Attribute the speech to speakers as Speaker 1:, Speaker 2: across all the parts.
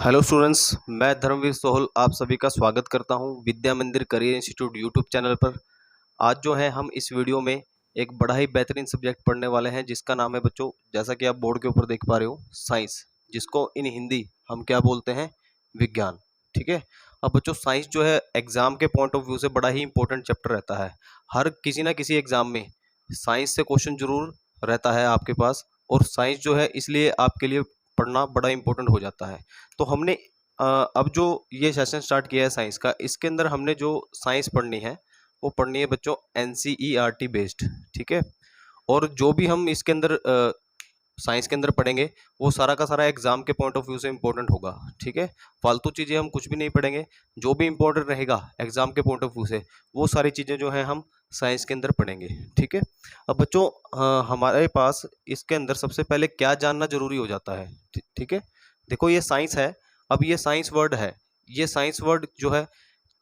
Speaker 1: Hello students, मैं धर्मवीर सोहल आप सभी का स्वागत करता हूं विद्या मंदिर करियर इंस्टीट्यूट यूट्यूब चैनल पर। आज जो है हम इस वीडियो में एक बड़ा ही बेहतरीन सब्जेक्ट पढ़ने वाले हैं जिसका नाम है बच्चों, जैसा कि आप बोर्ड के ऊपर देख पा रहे हो, साइंस, जिसको इन हिंदी हम क्या बोलते हैं, विज्ञान। ठीक है। अब बच्चों साइंस जो है एग्जाम के पॉइंट ऑफ व्यू से बड़ा ही इंपॉर्टेंट चैप्टर रहता है। हर किसी ना किसी एग्जाम में साइंस से क्वेश्चन जरूर रहता है आपके पास, और साइंस जो है इसलिए आपके लिए पढ़ना बड़ा इंपॉर्टेंट हो जाता है। तो हमने अब जो ये सेशन स्टार्ट किया है साइंस का, इसके अंदर हमने जो साइंस पढ़नी है वो पढ़नी है बच्चों NCERT बेस्ड। ठीक है। और जो भी हम इसके अंदर साइंस के अंदर पढ़ेंगे वो सारा का सारा एग्जाम के पॉइंट ऑफ व्यू से इंपॉर्टेंट होगा। ठीक है। फालतू चीज़ें हम कुछ भी नहीं पढ़ेंगे, जो भी इंपॉर्टेंट रहेगा एग्जाम के पॉइंट ऑफ व्यू से वो सारी चीज़ें जो है हम साइंस के अंदर पढ़ेंगे। ठीक है। अब बच्चों हमारे पास इसके अंदर सबसे पहले क्या जानना जरूरी हो जाता है। ठीक है। देखो ये साइंस है, अब ये साइंस वर्ड है, ये साइंस वर्ड जो है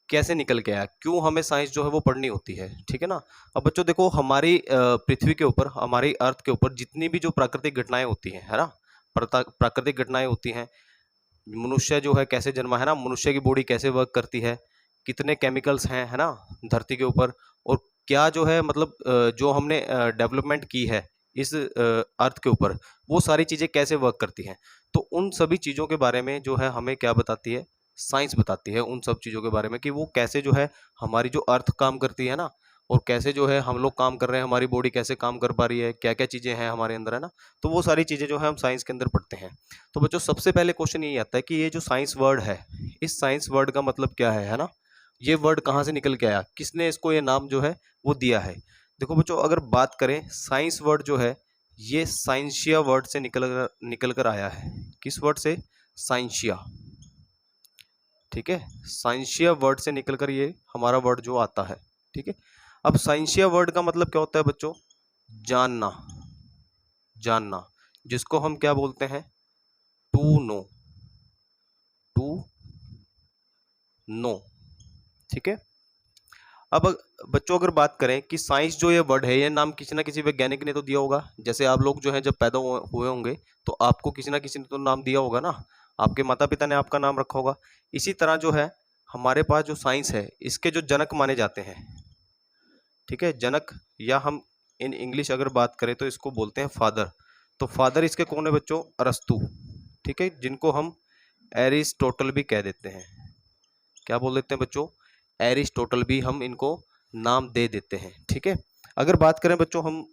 Speaker 1: कैसे निकल के आया, क्यों हमें साइंस जो है वो पढ़नी होती है। ठीक है ना। अब बच्चों देखो हमारी पृथ्वी के ऊपर, हमारी अर्थ के ऊपर जितनी भी जो प्राकृतिक घटनाएं होती हैं, है ना, प्राकृतिक घटनाएं होती हैं, मनुष्य जो है कैसे जन्मा, है ना, मनुष्य की बॉडी कैसे वर्क करती है, कितने केमिकल्स हैं, है ना, धरती के ऊपर, और क्या जो है मतलब जो हमने डेवलपमेंट की है इस अर्थ के ऊपर, वो सारी चीज़ें कैसे वर्क करती हैं। तो उन सभी चीज़ों के बारे में जो है हमें क्या बताती है, साइंस बताती है उन सब चीज़ों के बारे में, कि वो कैसे जो है हमारी जो अर्थ काम करती है ना, और कैसे जो है हम लोग काम कर रहे हैं, हमारी बॉडी कैसे काम कर पा रही है, क्या क्या चीज़ें हैं हमारे अंदर, है ना। तो वो सारी चीज़ें जो है हम साइंस के अंदर पढ़ते हैं। तो बच्चों सबसे पहले क्वेश्चन यही आता है कि ये जो साइंस वर्ड है, इस साइंस वर्ड का मतलब क्या है ना, ये वर्ड कहाँ से निकल के आया, किसने इसको ये नाम जो है वो दिया है। देखो बच्चों अगर बात करें साइंस वर्ड जो है, ये साइंसिया वर्ड से निकल कर आया है। किस वर्ड से? साइंसिया। ठीक है। साइंसिया वर्ड से निकलकर ये हमारा वर्ड जो आता है। ठीक है। अब साइंसिया वर्ड का मतलब क्या होता है बच्चों? जानना, जानना, जिसको हम क्या बोलते हैं, टू नो, टू नो। ठीक है। अब बच्चों अगर बात करें कि साइंस जो ये वर्ड है, ये नाम किसी ना किसी वैज्ञानिक ने तो दिया होगा। जैसे आप लोग जो है जब पैदा हुए होंगे तो आपको किसी ना किसी ने तो नाम दिया होगा ना, आपके माता पिता ने आपका नाम रखा होगा। इसी तरह जो है हमारे पास जो साइंस है, इसके जो जनक माने जाते हैं, ठीक है, जनक, या हम इन इंग्लिश अगर बात करें तो इसको बोलते हैं फादर। तो फादर इसके कौन है बच्चों? अरस्तु। ठीक है, जिनको हम एरिस्टोटल भी कह देते हैं। क्या बोल देते हैं बच्चों? एरिस्टोटल भी हम इनको नाम दे देते हैं। ठीक है। अगर बात करें बच्चों हम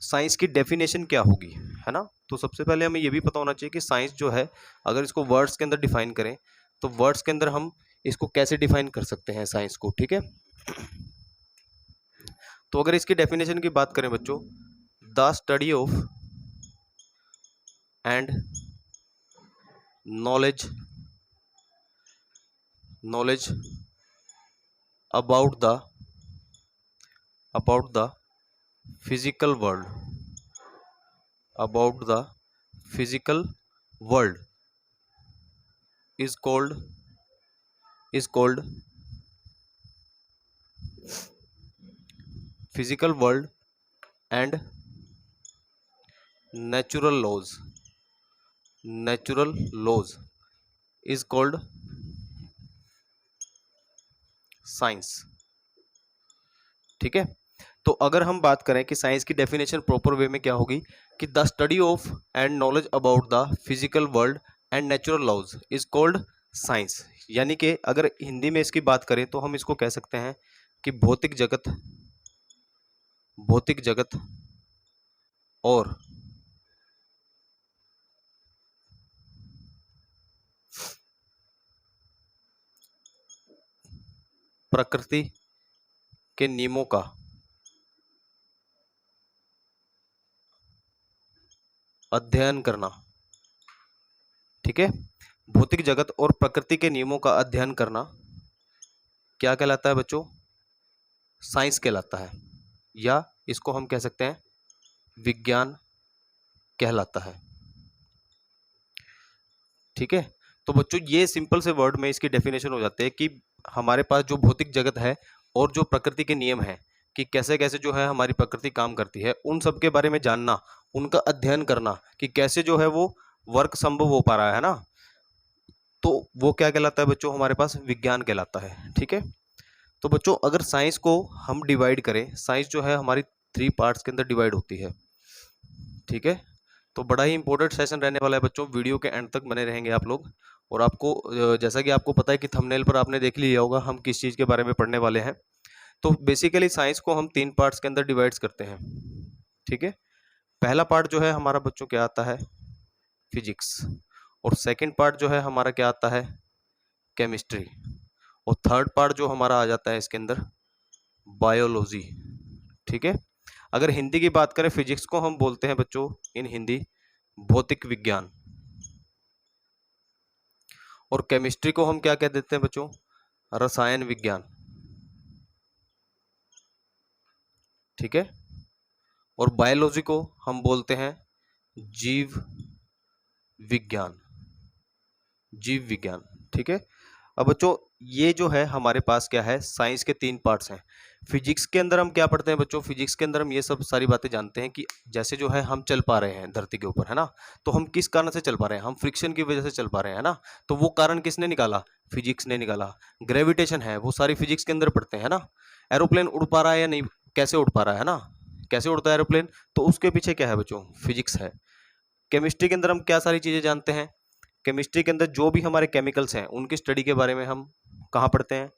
Speaker 1: साइंस की डेफिनेशन क्या होगी, है ना, तो सबसे पहले हमें ये भी पता होना चाहिए कि साइंस जो है अगर इसको वर्ड्स के अंदर डिफाइन करें तो वर्ड्स के अंदर हम इसको कैसे डिफाइन कर सकते हैं साइंस को। ठीक है। तो अगर इसकी डेफिनेशन की बात करें बच्चों, the study of and knowledge, knowledge about the physical world, about the physical world is called physical world and natural laws is called science। ठीक है। तो अगर हम बात करें कि साइंस की डेफिनेशन प्रॉपर वे में क्या होगी, कि the study of and knowledge about the physical world and natural laws is called science. यानी कि अगर हिंदी में इसकी बात करें तो हम इसको कह सकते हैं कि भौतिक जगत और प्रकृति के नियमों का अध्ययन करना। ठीक है। भौतिक जगत और प्रकृति के नियमों का अध्ययन करना क्या कहलाता है बच्चों? साइंस कहलाता है, या इसको हम कह सकते हैं विज्ञान कहलाता है। ठीक है। तो बच्चों ये सिंपल से वर्ड में इसकी डेफिनेशन हो जाते हैं कि हमारे पास जो भौतिक जगत है और जो प्रकृति के नियम है, कि कैसे कैसे जो है हमारी प्रकृति काम करती है, उन सब के बारे में जानना, उनका अध्ययन करना कि कैसे जो है वो वर्क संभव हो पा रहा है ना, तो वो क्या कहलाता है बच्चों, हमारे पास विज्ञान कहलाता है। ठीक है, तो बच्चों अगर साइंस को हम डिवाइड करें, साइंस जो है हमारी 3 पार्ट्स के अंदर डिवाइड होती है। ठीक है, तो बड़ा ही इंपॉर्टेंट सेशन रहने वाला है बच्चों, वीडियो के एंड तक बने रहेंगे आप लोग। और आपको जैसा कि आपको पता है कि थंबनेल पर आपने देख लिया होगा हम किस चीज़ के बारे में पढ़ने वाले हैं। तो बेसिकली साइंस को हम 3 पार्ट्स के अंदर डिवाइड्स करते हैं। ठीक है, पहला पार्ट जो है हमारा बच्चों क्या आता है, फिजिक्स। और सेकंड पार्ट जो है हमारा क्या आता है, केमिस्ट्री। और थर्ड पार्ट जो हमारा आ जाता है इसके अंदर, बायोलॉजी। ठीक है, अगर हिंदी की बात करें, फिजिक्स को हम बोलते हैं बच्चों इन हिंदी भौतिक विज्ञान। और केमिस्ट्री को हम क्या कह देते हैं बच्चों, रसायन विज्ञान। ठीक है, और बायोलॉजी को हम बोलते हैं जीव विज्ञान, जीव विज्ञान। ठीक है, अब बच्चों ये जो है हमारे पास क्या है, साइंस के 3 पार्ट्स हैं। फिजिक्स के अंदर हम क्या पढ़ते हैं बच्चों, फिजिक्स के अंदर हम ये सब सारी बातें जानते हैं कि जैसे जो है हम चल पा रहे हैं धरती के ऊपर, है ना, तो हम किस कारण से चल पा रहे हैं, हम फ्रिक्शन की वजह से चल पा रहे हैं, है ना। तो वो कारण किसने निकाला, फिजिक्स ने निकाला। ग्रेविटेशन है, वो सारी फिजिक्स के अंदर पढ़ते हैं ना। एरोप्लेन उड़ पा रहा है या नहीं, कैसे उड़ पा रहा है ना, कैसे उड़ता है एरोप्लेन, तो उसके पीछे क्या है बच्चों, फिजिक्स है। केमिस्ट्री के अंदर हम क्या सारी चीजें जानते हैं, केमिस्ट्री के अंदर जो भी हमारे केमिकल्स हैं उनकी स्टडी के बारे में हम कहाँ पढ़ते हैं,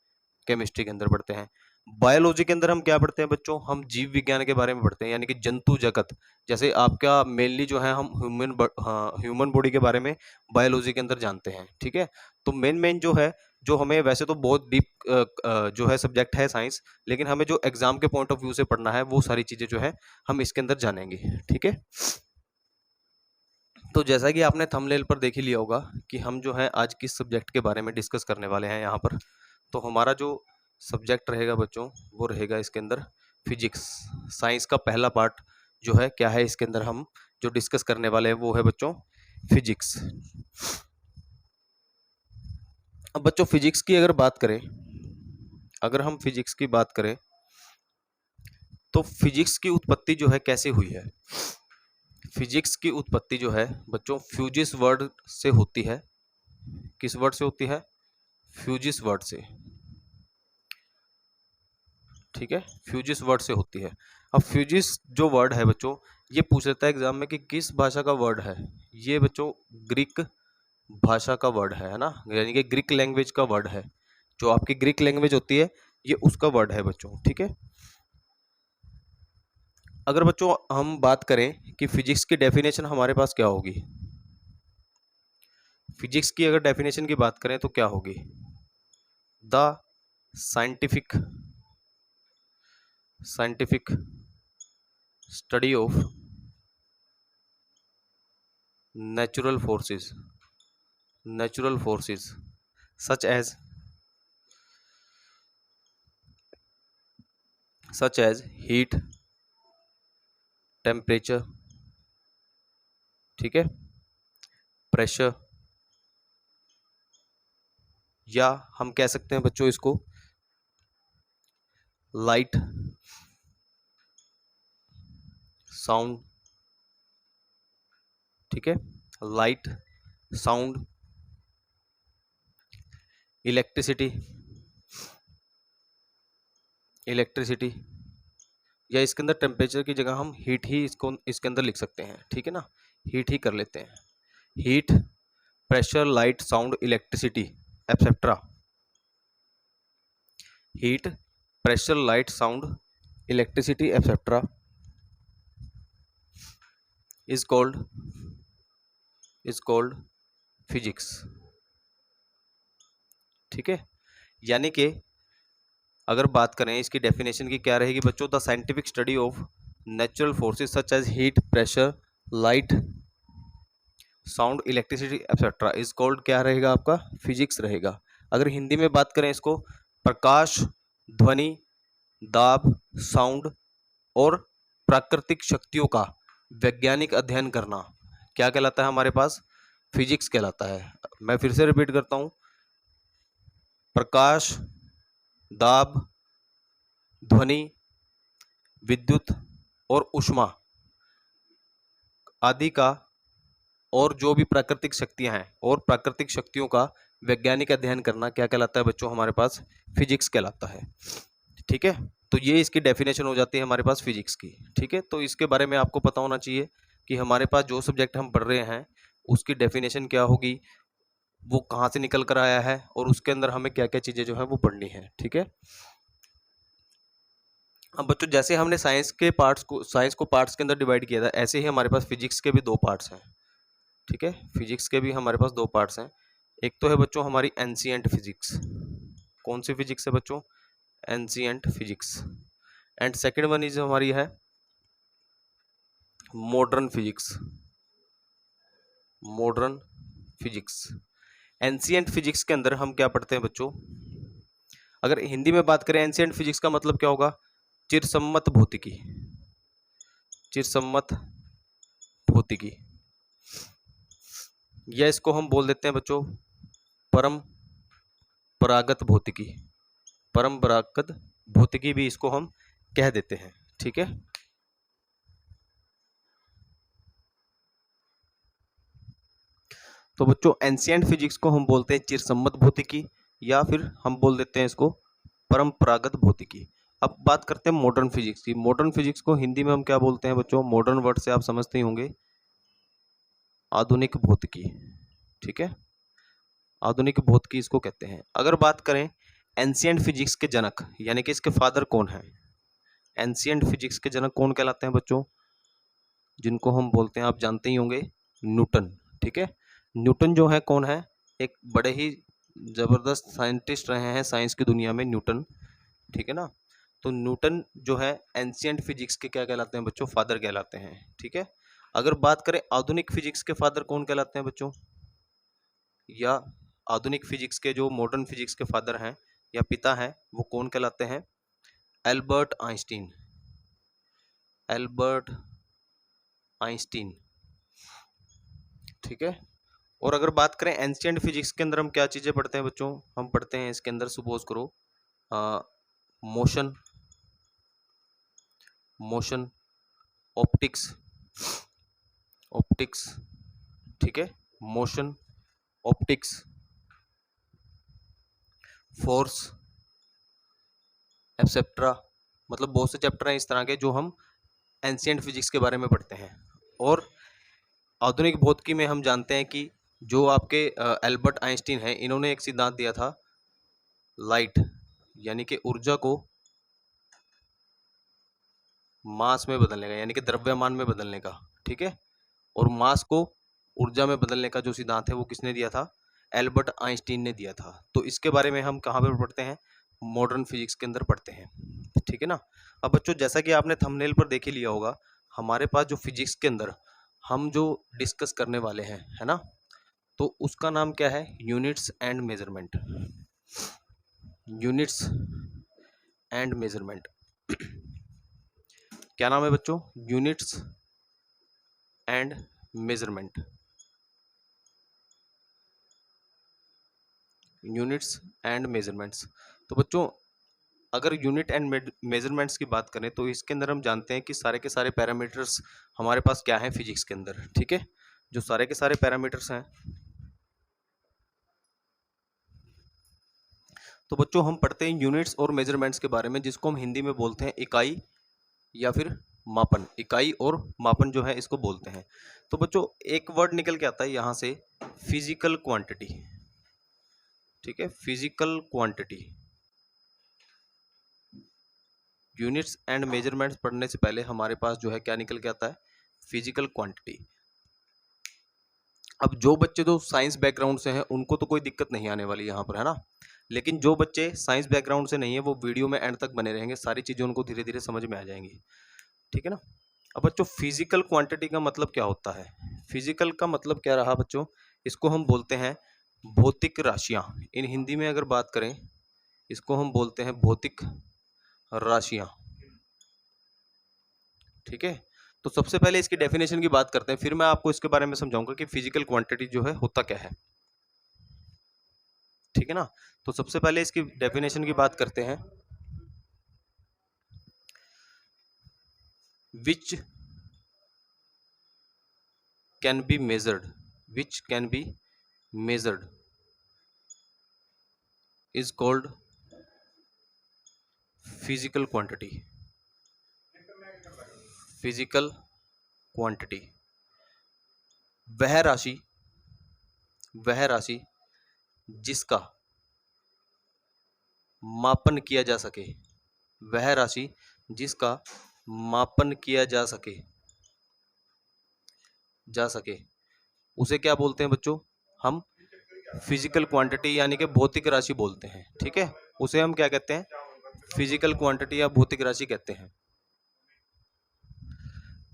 Speaker 1: केमिस्ट्री के अंदर पढ़ते हैं। बायोलॉजी के अंदर हम क्या पढ़ते हैं बच्चों, हम जीव विज्ञान के बारे में पढ़ते हैं, यानी कि जंतु जगत। जैसे आपका मेनली जो है हम ह्यूमन बॉडी के बारे में बायोलॉजी के अंदर जानते हैं। ठीक है, तो मेन जो है, जो हमें वैसे तो बहुत डीप जो है सब्जेक्ट है साइंस, लेकिन हमें जो एग्जाम के पॉइंट ऑफ व्यू से पढ़ना है वो सारी चीजें जो है हम इसके अंदर जानेंगे। ठीक है, तो जैसा कि आपने थंबनेल पर देख ही लिया होगा कि हम जो है आज किस सब्जेक्ट के बारे में डिस्कस करने वाले हैं यहाँ पर। तो हमारा जो सब्जेक्ट रहेगा बच्चों वो रहेगा इसके अंदर फिजिक्स। साइंस का पहला पार्ट जो है क्या है, इसके अंदर हम जो डिस्कस करने वाले हैं वो है बच्चों फिजिक्स। अब बच्चों फिजिक्स की अगर बात करें, अगर हम फिजिक्स की बात करें तो फिजिक्स की उत्पत्ति जो है कैसे हुई है। फिजिक्स की उत्पत्ति जो है बच्चों फ्यूजिस वर्ड से होती है। किस वर्ड से होती है, फ्यूजिस वर्ड से। ठीक है, फ्यूजिस वर्ड से होती है। अब फ्यूजिस जो वर्ड है बच्चों, ये पूछ लेता है एग्जाम में कि किस भाषा का वर्ड है। ये बच्चों ग्रीक भाषा का वर्ड है ना, यानी कि ग्रीक लैंग्वेज का वर्ड है। जो आपकी ग्रीक लैंग्वेज होती है ये उसका वर्ड है बच्चों। ठीक है, अगर बच्चों हम बात करें कि फिजिक्स की डेफिनेशन हमारे पास क्या होगी, फिजिक्स की अगर डेफिनेशन की बात करें तो क्या होगी, the scientific study of natural forces such as heat, temperature, ठीक है, प्रेशर, या हम कह सकते हैं बच्चों इसको लाइट, साउंड। ठीक है, लाइट, साउंड, इलेक्ट्रिसिटी, या इसके अंदर टेम्परेचर की जगह हम हीट ही इसको इसके अंदर लिख सकते हैं। ठीक है ना, हीट ही कर लेते हैं। Heat, pressure, light, sound, electricity etcetera. Heat, pressure, light, sound, electricity etcetera is called physics. ठीक है, यानी कि अगर बात करें इसकी डेफिनेशन की क्या रहेगी बच्चों, the scientific study of natural forces such as heat, pressure, light, sound, electricity etcetera is called क्या रहेगा आपका, फिजिक्स रहेगा। अगर हिंदी में बात करें इसको, प्रकाश, ध्वनि, दाब, साउंड और प्राकृतिक शक्तियों का वैज्ञानिक अध्ययन करना क्या कहलाता है हमारे पास, फिजिक्स कहलाता है। मैं फिर से रिपीट करता हूं, प्रकाश, दाब, ध्वनि, विद्युत और ऊष्मा आदि का, और जो भी प्राकृतिक शक्तियां हैं और प्राकृतिक शक्तियों का वैज्ञानिक अध्ययन करना क्या कहलाता है बच्चों, हमारे पास फिजिक्स कहलाता है। ठीक है, तो ये इसकी डेफिनेशन हो जाती है हमारे पास फिजिक्स की। ठीक है, तो इसके बारे में आपको पता होना चाहिए कि हमारे पास जो सब्जेक्ट हम पढ़ रहे हैं उसकी डेफिनेशन क्या होगी, वो कहाँ से निकल कर आया है, और उसके अंदर हमें क्या क्या चीजें जो है वो पढ़नी है। ठीक है, अब बच्चों जैसे हमने साइंस को पार्ट्स के अंदर डिवाइड किया था, ऐसे ही हमारे पास फिजिक्स के भी दो पार्ट्स हैं। ठीक है, फिजिक्स के भी हमारे पास दो पार्ट्स हैं। एक तो है बच्चों हमारी एंशिएंट फिजिक्स। कौन सी फिजिक्स है बच्चों, ancient physics. And second one is हमारी है modern physics. Modern physics. Ancient physics के अंदर हम क्या पढ़ते हैं बच्चों, अगर हिंदी में बात करें एंशिएंट फिजिक्स का मतलब क्या होगा, चिरसम्मत भौतिकी। चिरसम्मत भौतिकी, या इसको हम बोल देते हैं बच्चों परंपरागत भौतिकी। परंपरागत भौतिकी भी इसको हम कह देते हैं। ठीक है, तो बच्चों एंशिएंट फिजिक्स को हम बोलते हैं चिरसम्मत भौतिकी, या फिर हम बोल देते हैं इसको परंपरागत भौतिकी। अब बात करते हैं मॉडर्न फिजिक्स की। मॉडर्न फिजिक्स को हिंदी में हम क्या बोलते हैं बच्चों, मॉडर्न वर्ड से आप समझते ही होंगे, आधुनिक भौतिकी। ठीक है, आधुनिक भौतिकी इसको कहते हैं। अगर बात करें एंशिएंट फिजिक्स के जनक, यानी कि इसके फादर कौन है, एंशिएंट फिजिक्स के जनक कौन कहलाते हैं बच्चों, जिनको हम बोलते हैं, आप जानते ही होंगे, न्यूटन। ठीक है, न्यूटन जो है कौन है, एक बड़े ही जबरदस्त साइंटिस्ट रहे हैं साइंस की दुनिया में, न्यूटन। ठीक है ना, तो न्यूटन जो है एंशिएंट फिजिक्स के क्या कहलाते हैं बच्चों, फादर कहलाते हैं। ठीक है, अगर बात करें आधुनिक फिजिक्स के फादर कौन कहलाते हैं बच्चों, या आधुनिक फिजिक्स के जो मॉडर्न फिजिक्स के फादर हैं या पिता हैं, वो कौन कहलाते हैं, एल्बर्ट आइंस्टीन। Albert Einstein. ठीक है, और अगर बात करें एंशिएंट फिजिक्स के अंदर हम क्या चीजें पढ़ते हैं बच्चों, हम पढ़ते हैं इसके अंदर, सपोज करो मोशन, मोशन, ऑप्टिक्स, ऑप्टिक्स। ठीक है, मोशन, ऑप्टिक्स, फोर्स, एटसेट्रा। मतलब बहुत से चैप्टर हैं इस तरह के जो हम एंशिएंट फिजिक्स के बारे में पढ़ते हैं। और आधुनिक भौतिकी में हम जानते हैं कि जो आपके एल्बर्ट आइंस्टीन हैं, इन्होंने एक सिद्धांत दिया था लाइट, यानी कि ऊर्जा को मास में बदलने का, यानी कि द्रव्यमान में बदलने का। ठीक है, और मास को ऊर्जा में बदलने का जो सिद्धांत है वो किसने दिया था, एल्बर्ट आइंस्टीन ने दिया था। तो इसके बारे में हम कहाँ पर पढ़ते हैं, मॉडर्न फिजिक्स के अंदर पढ़ते हैं। ठीक है ना, अब बच्चों जैसा कि आपने थंबनेल पर देख ही लिया होगा, हमारे पास जो फिजिक्स के अंदर हम जो डिस्कस करने वाले हैं, है ना, तो उसका नाम क्या है, units and measurement. Units and measurement. क्या नाम है बच्चों, units and measurement. Units and measurements. तो बच्चों अगर यूनिट एंड मेजरमेंट्स की बात करें तो इसके अंदर हम जानते हैं कि सारे के सारे पैरामीटर्स हमारे पास क्या है फिजिक्स के अंदर। ठीक है, जो सारे के सारे पैरामीटर्स हैं, तो बच्चों हम पढ़ते हैं यूनिट्स और मेजरमेंट्स के बारे में, जिसको हम हिंदी में बोलते हैं इकाई या फिर मापन। इकाई और मापन जो है इसको बोलते हैं। तो बच्चों एक वर्ड निकल के आता है यहाँ से, फिजिकल क्वांटिटी। ठीक है, physical quantity. Units and measurements पढ़ने से पहले हमारे पास जो है क्या निकल के आता है, फिजिकल क्वांटिटी। अब जो बच्चे तो साइंस बैकग्राउंड से हैं उनको तो कोई दिक्कत नहीं आने वाली यहाँ पर, है ना, लेकिन जो बच्चे साइंस बैकग्राउंड से नहीं है वो वीडियो में एंड तक बने रहेंगे, सारी चीज़ें उनको धीरे धीरे समझ में आ जाएंगी। ठीक है ना, अब बच्चों फिजिकल क्वांटिटी का मतलब क्या होता है, फिजिकल का मतलब क्या रहा बच्चों, इसको हम बोलते हैं भौतिक राशियाँ। इन हिंदी में अगर बात करें इसको हम बोलते हैं भौतिक राशियाँ। ठीक है, तो सबसे पहले इसकी डेफिनेशन की बात करते हैं, फिर मैं आपको इसके बारे में समझाऊंगा कि फिजिकल क्वांटिटी जो है होता क्या है। ठीक है ना, तो सबसे पहले इसकी डेफिनेशन की बात करते हैं, विच can be measured, which can be measured is called physical quantity. Physical quantity वह राशि जिसका मापन किया जा सके, वह राशि जिसका मापन किया जा सके उसे क्या बोलते हैं बच्चों? हम फिजिकल क्वांटिटी यानी कि भौतिक राशि बोलते हैं। ठीक है, उसे हम क्या कहते हैं? फिजिकल क्वांटिटी या भौतिक राशि कहते हैं।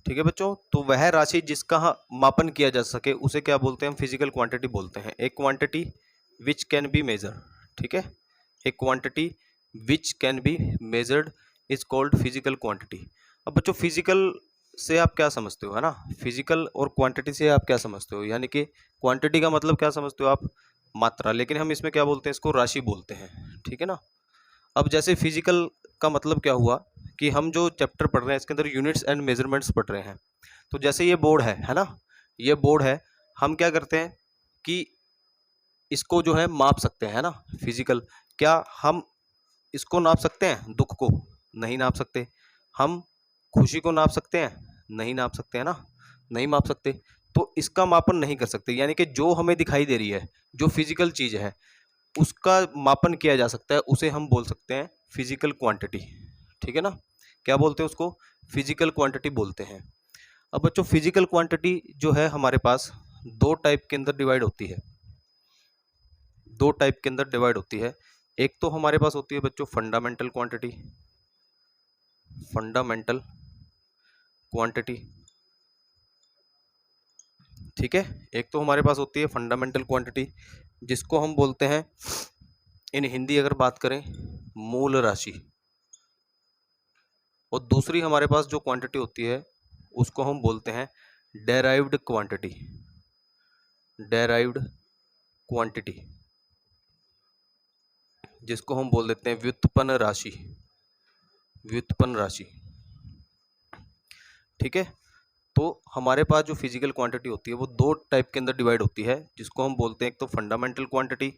Speaker 1: ठीक है बच्चों, तो वह राशि जिसका मापन किया जा सके उसे क्या बोलते हैं? हम फिजिकल क्वांटिटी बोलते हैं। एक quantity which can be measure, ठीक है, एक quantity which can be measured is called physical quantity. अब बच्चों फिजिकल से आप क्या समझते हो, है ना? फिजिकल और क्वांटिटी से आप क्या समझते हो? यानी कि क्वांटिटी का मतलब क्या समझते हो आप? मात्रा, लेकिन हम इसमें क्या बोलते हैं? इसको राशि बोलते हैं। ठीक है ना? अब जैसे फिजिकल का मतलब क्या हुआ कि हम जो चैप्टर पढ़ रहे हैं इसके अंदर यूनिट्स एंड मेजरमेंट्स पढ़ रहे हैं। तो जैसे ये बोर्ड है ना, ये बोर्ड है, हम क्या करते हैं कि इसको जो है माप सकते हैं ना। फिजिकल, क्या हम इसको नाप सकते हैं? दुख को नहीं नाप सकते। हम खुशी को नाप सकते हैं? नहीं नाप सकते, है ना, नहीं माप सकते। तो इसका मापन नहीं कर सकते, यानी कि जो हमें दिखाई दे रही है, जो फिजिकल चीज है, उसका मापन किया जा सकता है, उसे हम बोल सकते हैं फिजिकल क्वांटिटी। ठीक है ना? क्या बोलते हैं उसको? फिजिकल क्वांटिटी बोलते हैं। अब बच्चों फिजिकल क्वांटिटी जो है हमारे पास दो टाइप के अंदर डिवाइड होती है। दो टाइप के अंदर डिवाइड होती है। एक तो हमारे पास होती है बच्चों फंडामेंटल क्वांटिटी, फंडामेंटल क्वांटिटी। ठीक है, एक तो हमारे पास होती है फंडामेंटल क्वांटिटी जिसको हम बोलते हैं इन हिंदी अगर बात करें मूल राशि। और दूसरी हमारे पास जो क्वांटिटी होती है उसको हम बोलते हैं डेराइव्ड क्वांटिटी, डेराइव्ड क्वांटिटी, जिसको हम बोल देते हैं व्युत्पन्न राशि, व्युत्पन्न राशि। ठीक है, तो हमारे पास जो फिजिकल क्वांटिटी होती है वो दो टाइप के अंदर डिवाइड होती है, जिसको हम बोलते हैं एक तो फंडामेंटल क्वांटिटी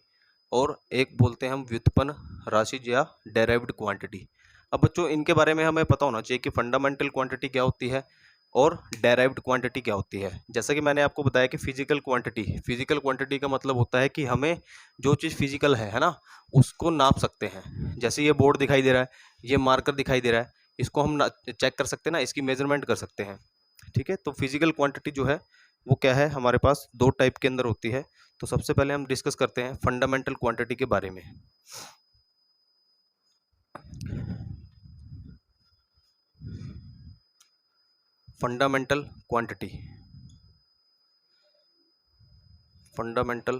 Speaker 1: और एक बोलते हैं हम व्युत्पन्न राशि या डेराइव्ड क्वांटिटी। अब बच्चों इनके बारे में हमें पता होना चाहिए कि फंडामेंटल क्वांटिटी क्या होती है और डेराइव्ड क्वांटिटी क्या होती है। जैसा कि मैंने आपको बताया कि फिजिकल क्वांटिटी का मतलब होता है कि हमें जो चीज़ फिजिकल है ना, उसको नाप सकते हैं। जैसे ये बोर्ड दिखाई दे रहा है, ये मार्कर दिखाई दे रहा है, इसको हम चेक कर सकते हैं ना, इसकी मेजरमेंट कर सकते हैं। ठीक है, तो फिजिकल क्वांटिटी जो है वो क्या है, हमारे पास दो टाइप के अंदर होती है। तो सबसे पहले हम डिस्कस करते हैं फंडामेंटल क्वांटिटी के बारे में। Fundamental quantity, fundamental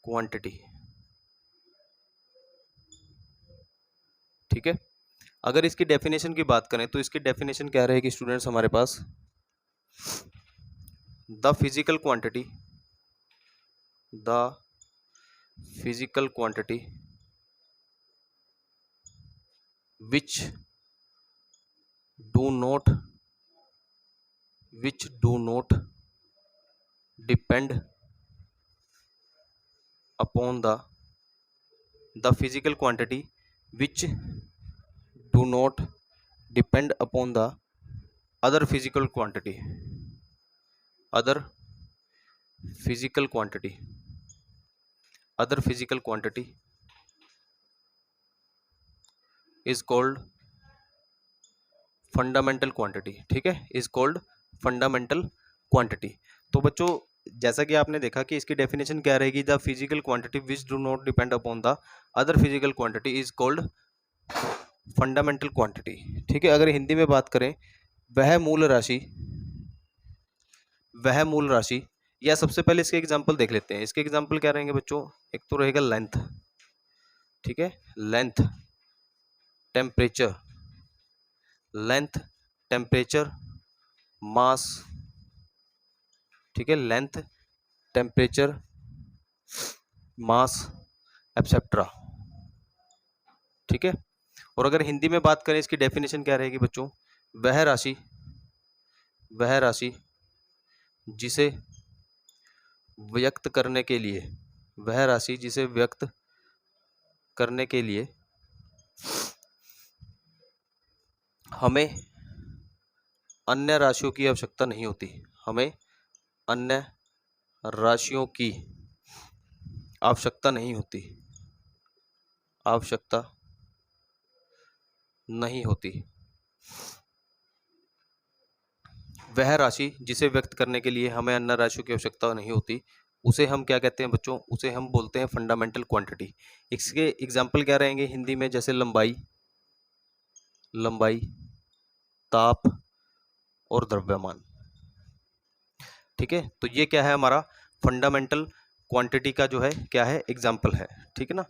Speaker 1: quantity. ठीक है, अगर इसकी डेफिनेशन की बात करें तो इसकी डेफिनेशन क्या रहेगी स्टूडेंट्स हमारे पास? The physical quantity, the physical quantity which do not depend upon the physical quantity which do not depend upon the other physical quantity, other physical quantity, other physical quantity is called fundamental quantity. ठीक है, is called fundamental quantity. तो बच्चों जैसा कि आपने देखा कि इसकी डेफिनेशन क्या रहेगी, the physical quantity which do not depend upon the other physical quantity is called fundamental quantity. ठीक है, अगर हिंदी में बात करें वह मूल राशि, वह मूल राशि, या सबसे पहले इसके एग्जाम्पल देख लेते हैं। इसके एग्जाम्पल क्या रहेंगे बच्चों? एक तो रहेगा लेंथ, ठीक है, लेंथ, टेम्परेचर, लेंथ, टेम्परेचर, मास। ठीक है, लेंथ, टेम्परेचर, मास, एटसेट्रा। ठीक है, और अगर हिंदी में बात करें इसकी डेफिनेशन क्या रहेगी बच्चों? वह राशि, वह राशि जिसे व्यक्त करने के लिए, वह राशि जिसे व्यक्त करने के लिए हमें अन्य राशियों की आवश्यकता नहीं होती, हमें अन्य राशियों की आवश्यकता नहीं होती, आवश्यकता नहीं होती। वह राशि जिसे व्यक्त करने के लिए हमें अन्य राशियों की आवश्यकता नहीं होती, उसे हम क्या कहते हैं बच्चों? उसे हम बोलते हैं फंडामेंटल क्वांटिटी। इसके एग्जाम्पल क्या रहेंगे हिंदी में? जैसे लंबाई, लंबाई, ताप और द्रव्यमान। ठीक है, तो ये क्या है? हमारा फंडामेंटल क्वांटिटी का जो है क्या है? एग्जाम्पल है। ठीक है ना।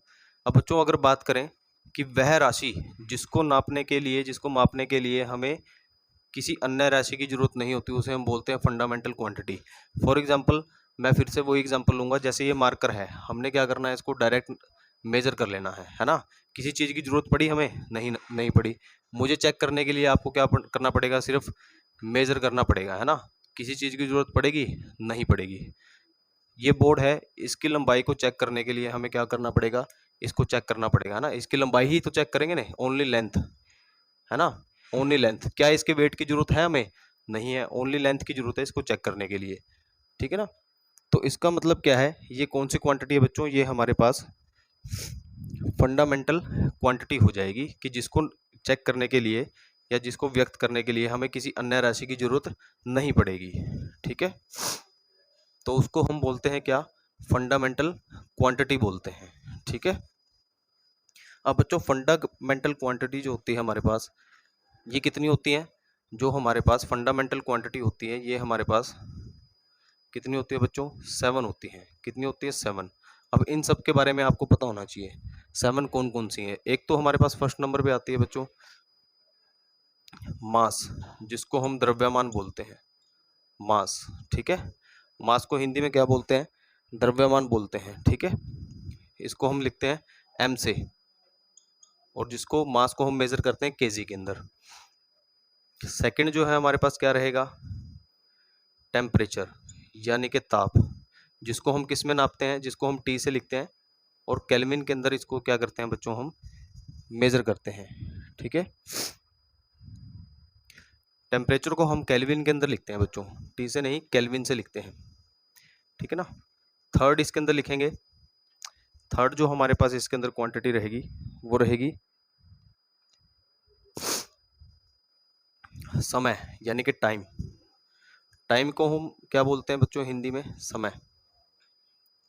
Speaker 1: अब बच्चों अगर बात करें कि वह राशि जिसको नापने के लिए, जिसको मापने के लिए हमें किसी अन्य राशि की जरूरत नहीं होती, उसे हम बोलते हैं फंडामेंटल क्वांटिटी। फॉर एग्जांपल, मैं फिर से वही एग्जांपल लूंगा। जैसे ये मार्कर है, हमने क्या करना है? इसको डायरेक्ट मेजर कर लेना है ना। किसी चीज़ की जरूरत पड़ी हमें? नहीं पड़ी। मुझे चेक करने के लिए आपको क्या करना पड़ेगा? सिर्फ मेजर करना पड़ेगा, है ना। किसी चीज़ की जरूरत पड़ेगी? नहीं पड़ेगी। ये बोर्ड है, इसकी लंबाई को चेक करने के लिए हमें क्या करना पड़ेगा? इसको चेक करना पड़ेगा, है ना। इसकी लंबाई ही तो चेक करेंगे ना, ओनली लेंथ, है ना। Only length. क्या इसके वेट की जरूरत है हमें? नहीं है, ओनली लेंथ की जरूरत है इसको चेक करने के लिए। ठीक है ना। तो इसका मतलब क्या है? ये कौन सी क्वांटिटी है बच्चों? ये हमारे पास फंडामेंटल क्वांटिटी हो जाएगी कि जिसको चेक करने के लिए या जिसको व्यक्त करने के लिए हमें किसी अन्य राशि की जरूरत नहीं पड़ेगी। ठीक है, तो उसको हम बोलते हैं क्या? फंडामेंटल क्वांटिटी बोलते हैं। ठीक है। अब बच्चों फंडामेंटल क्वांटिटी जो होती है हमारे पास, ये कितनी होती है? जो हमारे पास फंडामेंटल क्वांटिटी होती है, ये हमारे पास कितनी होती है बच्चों? 7 होती है। कितनी होती है? 7। अब इन सब के बारे में आपको पता होना चाहिए। 7 कौन कौन सी है? एक तो हमारे पास फर्स्ट नंबर पे आती है बच्चों मास, जिसको हम द्रव्यमान बोलते हैं। मास। ठीक है, मास को हिंदी में क्या बोलते हैं? द्रव्यमान बोलते हैं। ठीक है, इसको हम लिखते हैं एम से, और जिसको मास को हम मेजर करते हैं केजी के अंदर। सेकंड जो है हमारे पास क्या रहेगा? टेम्परेचर, यानी कि ताप, जिसको हम किस में नापते हैं? जिसको हम टी से लिखते हैं, और केल्विन के अंदर इसको क्या करते हैं बच्चों? हम मेजर करते हैं। ठीक है, टेम्परेचर को हम केल्विन के अंदर लिखते हैं बच्चों, टी से नहीं, केल्विन से लिखते हैं। ठीक है ना। थर्ड इसके अंदर लिखेंगे, थर्ड जो हमारे पास इसके अंदर क्वांटिटी रहेगी वो रहेगी समय, यानी कि टाइम। टाइम को हम क्या बोलते हैं बच्चों हिंदी में? समय,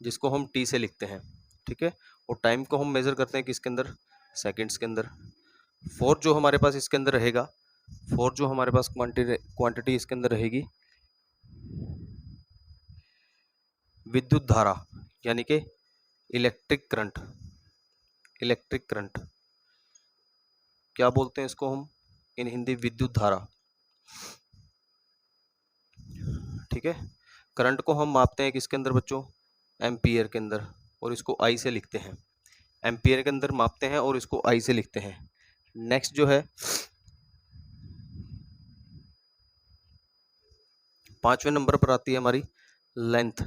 Speaker 1: जिसको हम टी से लिखते हैं। ठीक है, और टाइम को हम मेजर करते हैं किसके अंदर? सेकंड्स के अंदर। फोर्थ जो हमारे पास इसके अंदर रहेगा, फोर्थ जो हमारे पास क्वांटिटी इसके अंदर रहेगी विद्युत धारा, यानी कि इलेक्ट्रिक करंट। इलेक्ट्रिक करंट क्या बोलते हैं इसको हम इन हिंदी? विद्युत धारा। ठीक है, करंट को हम मापते हैं किसके अंदर बच्चों? एम्पियर के अंदर, और इसको आई से लिखते हैं। एम्पियर के अंदर मापते हैं और इसको आई से लिखते हैं। नेक्स्ट जो है 5वें नंबर पर आती है हमारी लेंथ,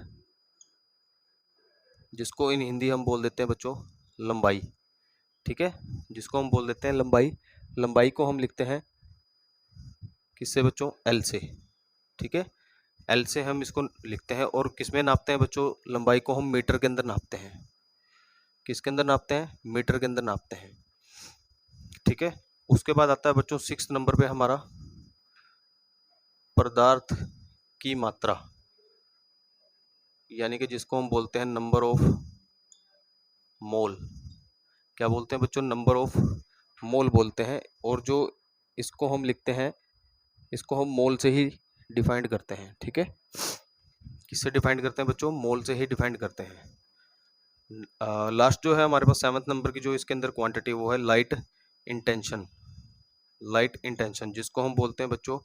Speaker 1: जिसको इन हिंदी हम बोल देते हैं बच्चों लंबाई। ठीक है, जिसको हम बोल देते हैं लंबाई। लंबाई को हम लिखते हैं किससे बच्चों? एल से। ठीक है, एल से हम इसको लिखते हैं, और किसमें नापते हैं बच्चों? लंबाई को हम मीटर के अंदर नापते हैं। किसके अंदर नापते हैं? मीटर के अंदर नापते हैं। ठीक है, उसके बाद आता है बच्चों 6 नंबर पे हमारा पदार्थ की मात्रा, यानी कि जिसको हम बोलते हैं नंबर ऑफ मोल। क्या बोलते हैं बच्चों? नंबर ऑफ मोल बोलते हैं। और जो इसको हम लिखते हैं, इसको हम मोल से ही डिफाइंड करते हैं। ठीक है, किससे डिफाइंड करते हैं बच्चों? मोल से ही डिफाइंड करते हैं। लास्ट जो है हमारे पास 7वें नंबर की जो इसके अंदर क्वांटिटी, वो है लाइट इंटेंशन। लाइट इंटेंशन, जिसको हम बोलते हैं बच्चों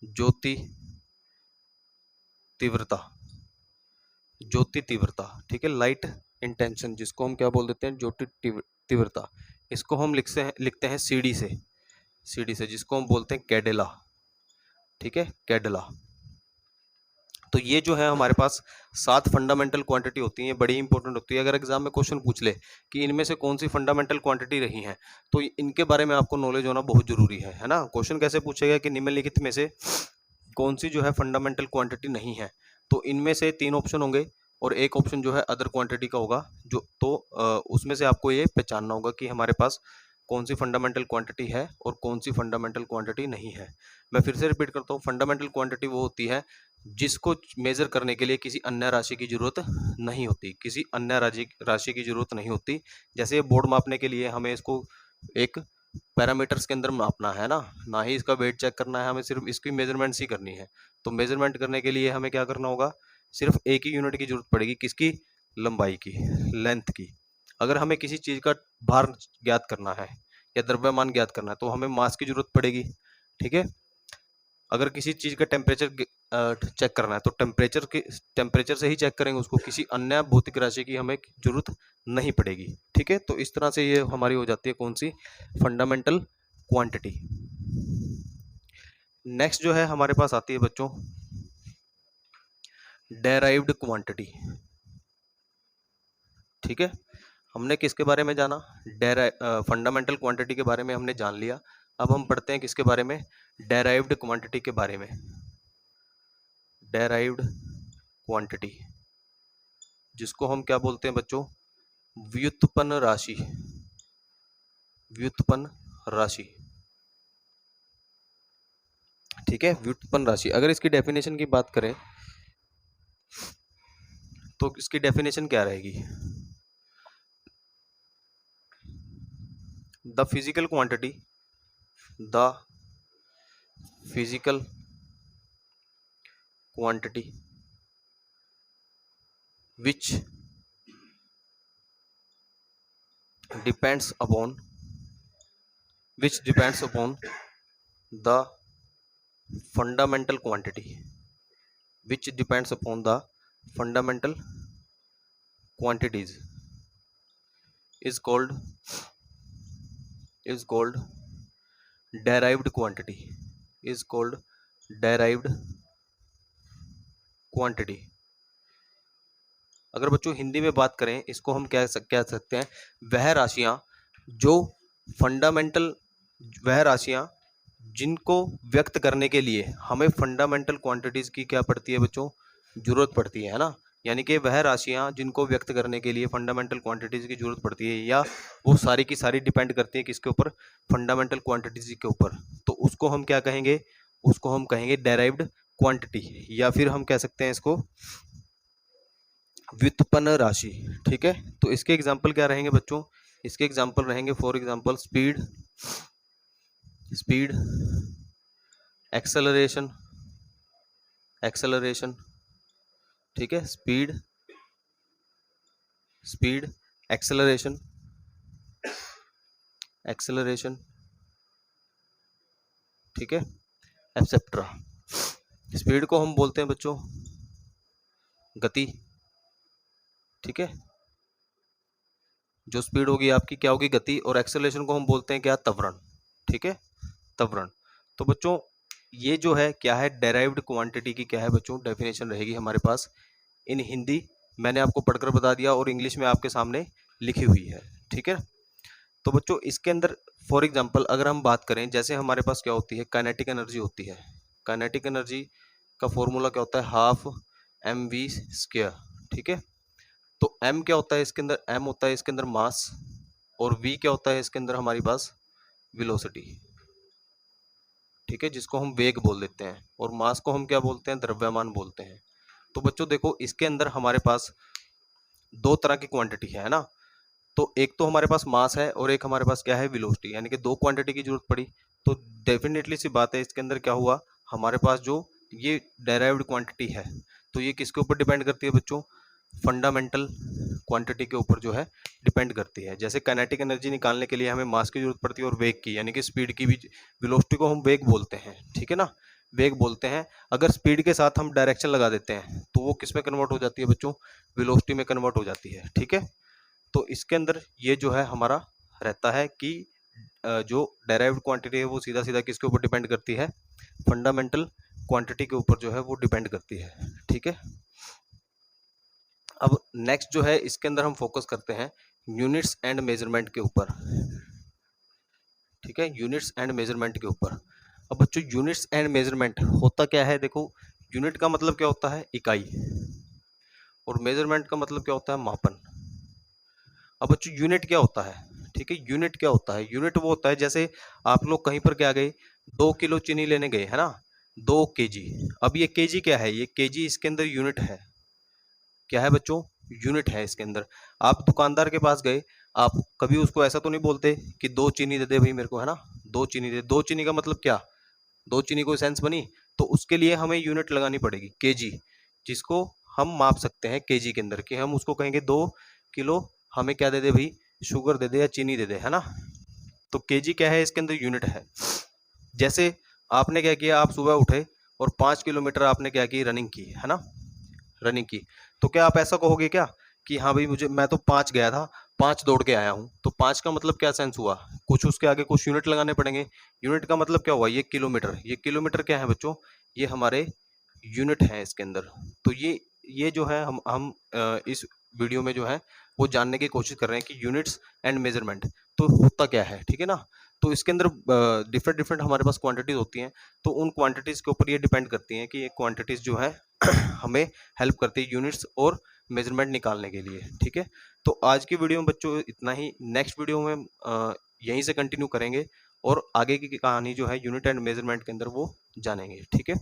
Speaker 1: ज्योति तीव्रता। ज्योति तीव्रता। ठीक है, लाइट इंटेंशन, जिसको हम क्या बोल देते हैं? ज्योति तीव्रता। इसको हम लिखते हैं सीडी से। सीडी से, जिसको हम बोलते हैं कैडेला। ठीक है, कैडेला। तो ये जो है हमारे पास 7 फंडामेंटल क्वांटिटी होती हैं, बड़ी इंपॉर्टेंट होती है। अगर एग्जाम में क्वेश्चन पूछ ले कि इनमें से कौन सी फंडामेंटल क्वांटिटी रही है, तो इनके बारे में आपको नॉलेज होना बहुत जरूरी है ना। क्वेश्चन कैसे पूछेगा कि निम्नलिखित में से कौन सी जो है फंडामेंटल क्वांटिटी नहीं है, तो इनमें से 3 ऑप्शन होंगे और एक ऑप्शन जो है अदर क्वांटिटी का होगा, जो तो उसमें से आपको ये पहचानना होगा कि हमारे पास कौन सी फंडामेंटल क्वांटिटी है और कौन सी फंडामेंटल क्वांटिटी नहीं है। मैं फिर से रिपीट करता हूँ, फंडामेंटल क्वांटिटी वो होती है जिसको मेजर करने के लिए किसी अन्य राशि की जरूरत नहीं होती, किसी अन्य राशि की जरूरत नहीं होती। जैसे बोर्ड मापने के लिए हमें इसको एक पैरामीटर्स के अंदर मापना है ना ही इसका वेट चेक करना है, हमें सिर्फ इसकी मेजरमेंट्स ही करनी है। तो मेजरमेंट करने के लिए हमें क्या करना होगा, सिर्फ एक ही यूनिट की जरूरत पड़ेगी, किसकी, लंबाई की, लेंथ की। अगर हमें किसी चीज का भार ज्ञात करना है या द्रव्यमान ज्ञात करना है तो हमें मास की जरूरत पड़ेगी, ठीक है। अगर किसी चीज का टेम्परेचर चेक करना है तो टेम्परेचर से ही चेक करेंगे उसको, किसी अन्य भौतिक राशि की हमें जरूरत नहीं पड़ेगी, ठीक है। तो इस तरह से ये हमारी हो जाती है कौन सी, फंडामेंटल क्वांटिटी। नेक्स्ट जो है हमारे पास आती है बच्चों डेराइव्ड क्वांटिटी, ठीक है। हमने किसके बारे में जाना, फंडामेंटल क्वांटिटी के बारे में हमने जान लिया। अब हम पढ़ते हैं किसके बारे में, डेराइव्ड क्वांटिटी के बारे में। डेराइव्ड क्वांटिटी, जिसको हम क्या बोलते हैं बच्चों, व्युत्पन्न राशि, व्युत्पन्न राशि, ठीक है। व्युत्पन्न राशि, अगर इसकी डेफिनेशन की बात करें तो इसकी डेफिनेशन क्या रहेगी, the physical quantity, the physical quantity which depends upon the fundamental quantity, which depends upon the fundamental quantities is called derived quantity, is called derived quantity। अगर बच्चों हिंदी में बात करें इसको हम कह सकते हैं वह राशियां जो फंडामेंटल, वह राशियां जिनको व्यक्त करने के लिए हमें फंडामेंटल क्वांटिटीज की क्या पड़ती है बच्चों, जरूरत पड़ती है ना। यानी कि वह राशियां जिनको व्यक्त करने के लिए फंडामेंटल क्वांटिटीज की जरूरत पड़ती है, या वो सारी की सारी डिपेंड करती है किसके ऊपर, फंडामेंटल क्वांटिटीज के ऊपर, तो उसको हम क्या कहेंगे, उसको हम कहेंगे डेराइव्ड क्वांटिटी, या फिर हम कह सकते हैं इसको व्युत्पन्न राशि, ठीक है। तो इसके एग्जाम्पल क्या रहेंगे बच्चों, इसके एग्जाम्पल रहेंगे for example speed, speed, acceleration, acceleration, ठीक है, स्पीड, स्पीड, एक्सेलरेशन, एक्सेलरेशन, ठीक है, एटसेट्रा। स्पीड को हम बोलते हैं बच्चों गति, ठीक है, जो स्पीड होगी आपकी क्या होगी, गति, और एक्सेलरेशन को हम बोलते हैं क्या, त्वरण, ठीक है, त्वरण। तो बच्चों ये जो है क्या है, डेराइव्ड क्वांटिटी की क्या है बच्चों, डेफिनेशन रहेगी हमारे पास। इन हिंदी मैंने आपको पढ़कर बता दिया और इंग्लिश में आपके सामने लिखी हुई है, ठीक है। तो बच्चों इसके अंदर फॉर एग्जांपल अगर हम बात करें, जैसे हमारे पास क्या होती है, काइनेटिक एनर्जी होती है। काइनेटिक एनर्जी का फॉर्मूला क्या होता है, हाफ एम वी स्क्वायर, ठीक है। तो m क्या होता है इसके अंदर, m होता है इसके अंदर मास, और v क्या होता है इसके अंदर हमारी पास वेलोसिटी, ठीक है, जिसको हम वेग बोल देते हैं, और मास को हम क्या बोलते हैं, द्रव्यमान बोलते हैं। तो बच्चों देखो इसके अंदर हमारे पास दो तरह की क्वांटिटी है ना। तो एक तो हमारे पास मास है और एक हमारे पास क्या है, वेलोसिटी, यानी कि दो क्वांटिटी की जरूरत पड़ी। तो डेफिनेटली सी बात है इसके अंदर क्या हुआ, हमारे पास जो ये डेराइव्ड क्वांटिटी है तो ये किसके ऊपर डिपेंड करती है बच्चों, फंडामेंटल क्वांटिटी के ऊपर जो है डिपेंड करती है। जैसे काइनेटिक एनर्जी निकालने के लिए हमें मास की जरूरत पड़ती है और वेग की, यानी कि स्पीड की भी, वेलोसिटी को हम वेग बोलते हैं, ठीक है ना, वेग बोलते हैं। अगर स्पीड के साथ हम डायरेक्शन लगा देते हैं तो वो किस में कन्वर्ट हो जाती है बच्चों, वेलोसिटी में कन्वर्ट हो जाती है, ठीक है। तो इसके अंदर ये जो है हमारा रहता है कि जो डेराइव्ड क्वांटिटी है वो सीधा सीधा किसके ऊपर डिपेंड करती है, फंडामेंटल क्वांटिटी के ऊपर जो है वो डिपेंड करती है। ठीक है, अब नेक्स्ट जो है इसके अंदर हम फोकस करते हैं यूनिट्स एंड मेजरमेंट के ऊपर। ठीक है, यूनिट्स एंड मेजरमेंट के ऊपर। अब बच्चों यूनिट्स एंड मेजरमेंट होता क्या है, देखो यूनिट का मतलब क्या होता है, इकाई, और मेजरमेंट का मतलब क्या होता है, मापन। अब बच्चों यूनिट क्या होता है, ठीक है, यूनिट क्या होता है, यूनिट वो होता है जैसे आप लोग कहीं पर क्या गए, 2 किलो चीनी लेने गए, है ना, 2 kg। अब ये केजी क्या है, ये केजी इसके अंदर यूनिट है, क्या है बच्चों, यूनिट है इसके अंदर। आप दुकानदार के पास गए, आप कभी उसको ऐसा तो नहीं बोलते कि 2 चीनी दे दे भाई मेरे को, है ना, 2 चीनी दे, 2 चीनी का मतलब क्या, 2 चीनी कोई सेंस बनी, तो उसके लिए हमें यूनिट लगानी पड़ेगी केजी, जिसको हम माप सकते हैं केजी के अंदर, कि हम उसको कहेंगे 2 किलो हमें क्या दे दे भाई, शुगर दे दे या चीनी दे दे, है ना। तो केजी क्या है, इसके अंदर यूनिट है। जैसे आपने क्या किया, आप सुबह उठे और 5 किलोमीटर आपने क्या की, रनिंग की, है ना, रनिंग की, तो क्या आप ऐसा कहोगे क्या कि हाँ भाई मुझे, मैं तो 5 गया था, 5 दौड़ के आया हूँ, तो 5 का मतलब क्या सेंस हुआ, कुछ उसके आगे कुछ यूनिट लगाने पड़ेंगे। यूनिट का मतलब क्या हुआ, ये किलोमीटर, ये किलोमीटर क्या है बच्चों, ये हमारे यूनिट है इसके अंदर। तो ये जो है हम इस वीडियो में जो है वो जानने की कोशिश कर रहे हैं कि यूनिट्स एंड मेजरमेंट तो होता क्या है, ठीक है ना। तो इसके अंदर डिफरेंट डिफरेंट हमारे पास क्वांटिटीज होती हैं, तो उन क्वांटिटीज के ऊपर ये डिपेंड करती हैं कि ये क्वांटिटीज जो है हमें हेल्प करती है यूनिट्स और मेजरमेंट निकालने के लिए। ठीक है, तो आज की वीडियो में बच्चों इतना ही, नेक्स्ट वीडियो में यहीं से कंटिन्यू करेंगे और आगे की कहानी जो है यूनिट एंड मेजरमेंट के अंदर वो जानेंगे। ठीक है।